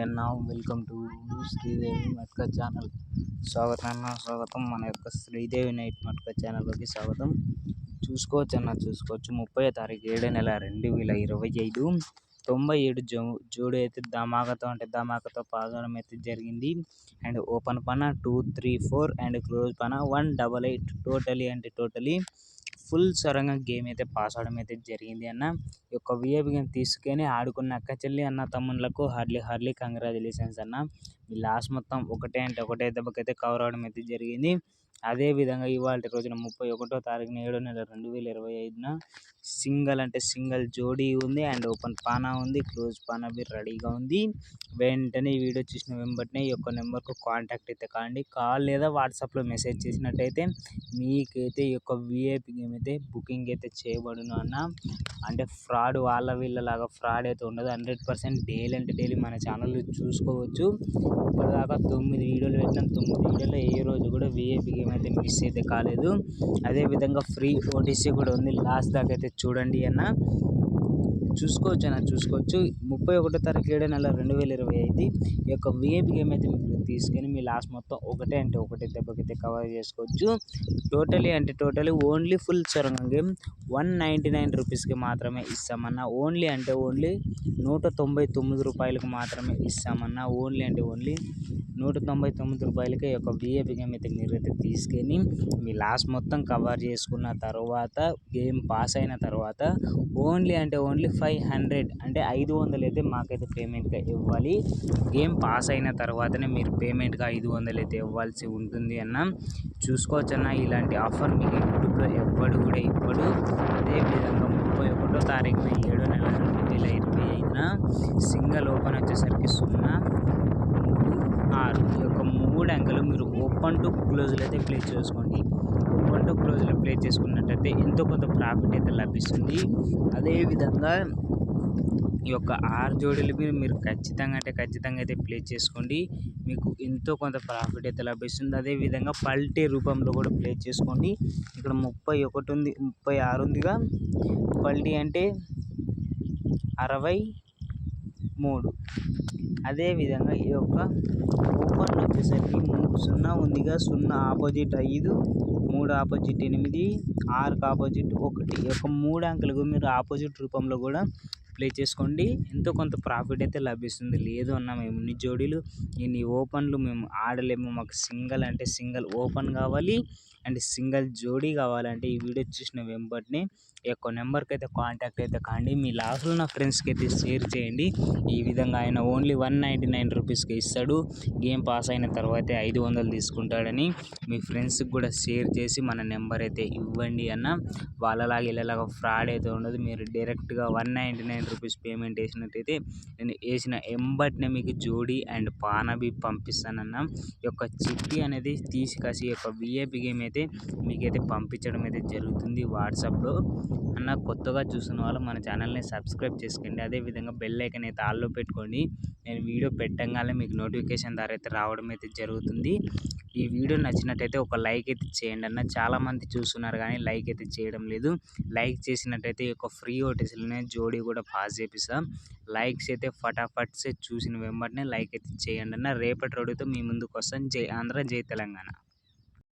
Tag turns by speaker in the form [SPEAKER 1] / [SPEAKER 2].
[SPEAKER 1] And now welcome to Sridevi matka channel. స్వాగతం మన యొక్క శ్రీదేవి నైట్ మట్కా ఛానల్లోకి స్వాగతం. చూసుకోవచ్చు 30వ తారీఖు 7వ నెల 2025 97 జోడి అయితే ధమాకాతో పాల్గొనడం అయితే జరిగింది. అండ్ ఓపెన్ పన 2, 3, 4 అండ్ క్లోజ్ పన 188 టోటలీ ఫుల్ సొరంగ గేమ్ అయితే పాస్ అవడం అయితే జరిగింది అన్న. ఈ యొక్క విఐపి గేమ్ తీసుకొని ఆడుకున్న అక్క చెల్లి అన్న తమ్ముళ్ళకు హార్డ్లీ కంగ్రాచులేషన్స్ అన్న. మీ లాస్ట్ మొత్తం ఒకటే దెబ్బకైతే కవర్ అవడం అయితే జరిగింది. అదే విధంగా ఇవాళ రోజున 31వ తారీఖున 7వ నెల 2025న సింగిల్ జోడీ ఉంది. అండ్ ఓపెన్ పానా ఉంది, క్లోజ్ పానా రెడీగా ఉంది. వెంటనే ఈ వీడియో చూసిన వెంబటనే ఈ యొక్క నెంబర్కు కాంటాక్ట్ అయితే కాండి. కాల్ లేదా వాట్సాప్లో మెసేజ్ చేసినట్టయితే మీకైతే ఈ యొక్క విఐపి గేమ్ అయితే బుకింగ్ అయితే చేయబడును అన్న. అంటే ఫ్రాడ్ వాళ్ళ వీళ్ళలాగా ఫ్రాడ్ అయితే ఉండదు. 100% డైలీ అంటే డైలీ మన ఛానల్లో చూసుకోవచ్చు. ఇప్పటిదాకా 9 వీడియోలు పెట్టినాం. 9 వీడియోలో ఏ రోజు కూడా విఐపి గేమ్ అయితే మిస్ అయితే కాలేదు. అదేవిధంగా ఫ్రీ ఓటీసీ కూడా ఉంది. లాస్ట్ దాకా అయితే చూడండి అన్న. చూసుకోవచ్చు 31వ తారీఖు 7వ నెల 2025 ఈ యొక్క విఐపి గేమ్ అయితే మీరు తీసుకొని మీ లాస్ట్ మొత్తం ఒకటే దెబ్బకైతే కవర్ చేసుకోవచ్చు. టోటలీ ఓన్లీ ఫుల్ సొరంగం గేమ్ 199 రూపీస్కి మాత్రమే ఇస్తామన్నా. ఓన్లీ 199 రూపాయలకు మాత్రమే ఇస్తామన్నా. ఓన్లీ 199 రూపాయలకే ఈ యొక్క విఐపి గేమ్ అయితే మీరైతే తీసుకొని మీ లాస్ట్ మొత్తం కవర్ చేసుకున్న తర్వాత గేమ్ పాస్ అయిన తర్వాత ఓన్లీ 500 అంటే 500 అయితే మాకైతే పేమెంట్గా ఇవ్వాలి. గేమ్ పాస్ అయిన తర్వాతనే మీరు పేమెంట్గా 500 అయితే ఇవ్వాల్సి ఉంటుంది అన్న. చూసుకోవచ్చన్న, ఇలాంటి ఆఫర్ మీకు యూట్యూబ్లో ఎవ్వడు కూడా ఇవ్వడు. అదేవిధంగా 31వ తారీఖున 7వ నెల 2025న సింగిల్ ఓపెన్ వచ్చేసరికి 0, 3, 6 ఈ యొక్క 3 అంకెలు మీరు ఓపెన్ టు క్లోజ్లో అయితే ప్లే చేసుకోండి. ఓపెన్ టు క్లోజ్లో ప్లే చేసుకున్నట్టయితే ఎంతో కొంత ప్రాఫిట్ అయితే లభిస్తుంది. అదేవిధంగా ఈ యొక్క 6 జోడీలు మీరు ఖచ్చితంగా అయితే ప్లే చేసుకోండి. మీకు ఎంతో కొంత ప్రాఫిట్ అయితే లభిస్తుంది. అదేవిధంగా పల్టీ రూపంలో కూడా ప్లే చేసుకోండి. ఇక్కడ 31 ఉంది, 36 ఉందిగా. పల్టీ అంటే 63. అదేవిధంగా ఈ యొక్క ఓపెన్ వచ్చేసరికి 0 ఉందిగా. 0 ఆపోజిట్ 5, 3 ఆపోజిట్ 8, 6కి ఆపోజిట్ 1. ఈ యొక్క 3 అంకెలకు మీరు ఆపోజిట్ రూపంలో కూడా ప్లే చేసుకోండి. ఎంతో కొంత ప్రాఫిట్ అయితే లభిస్తుంది. లేదు అన్న మేము ఇన్ని జోడీలు ఇన్ని ఓపెన్లు మేము ఆడలేము, మాకు సింగిల్ ఓపెన్ కావాలి అండ్ సింగిల్ జోడీ కావాలంటే ఈ వీడియో చూసిన వెంబటనే ఈ యొక్క నెంబర్కి అయితే కాంటాక్ట్ అయితే కాండి. మీ లాస్ట్లో ఉన్న ఫ్రెండ్స్కి అయితే షేర్ చేయండి. ఈ విధంగా ఆయన ఓన్లీ 199 రూపీస్కి ఇస్తాడు. గేమ్ పాస్ అయిన తర్వాత 500 తీసుకుంటాడని మీ ఫ్రెండ్స్కి కూడా షేర్ చేసి మన నెంబర్ అయితే ఇవ్వండి అన్న. వాళ్ళలాగా ఇలాగా ఫ్రాడ్ అయితే ఉండదు. మీరు డైరెక్ట్గా 199 రూపీస్ పేమెంట్ వేసినట్టయితే నేను వేసిన ఎంబట్నే మీకు జోడీ అండ్ పానబి పంపిస్తానన్న. ఈ యొక్క చిట్టి అనేది తీసి ఈ యొక్క విఐపి గేమ్ అయితే మీకైతే పంపించడం అయితే జరుగుతుంది వాట్సాప్లో అన్న. కొత్తగా చూస్తున్న వాళ్ళు మన ఛానల్ని సబ్స్క్రైబ్ చేసుకోండి. అదేవిధంగా బెల్ ఐకాన్ అయితే ఆల్లో పెట్టుకోండి. నేను వీడియో పెట్టగానే మీకు నోటిఫికేషన్ ద్వారా అయితే రావడం అయితే జరుగుతుంది. ఈ వీడియో నచ్చినట్టయితే ఒక లైక్ అయితే చేయండి అన్న. చాలామంది చూస్తున్నారు కానీ లైక్ అయితే చేయడం లేదు. లైక్ చేసినట్టయితే ఈ యొక్క ఫ్రీ ఓటీసీలోనే జోడీ కూడా పాస్ చేపిస్తాం. లైక్స్ అయితే ఫటాఫట్ చూసిన వెంబటనే లైక్ అయితే చేయండి అన్న. రేపటి రోజుతో మీ ముందుకు వస్తాను. జై ఆంధ్ర, జై తెలంగాణ.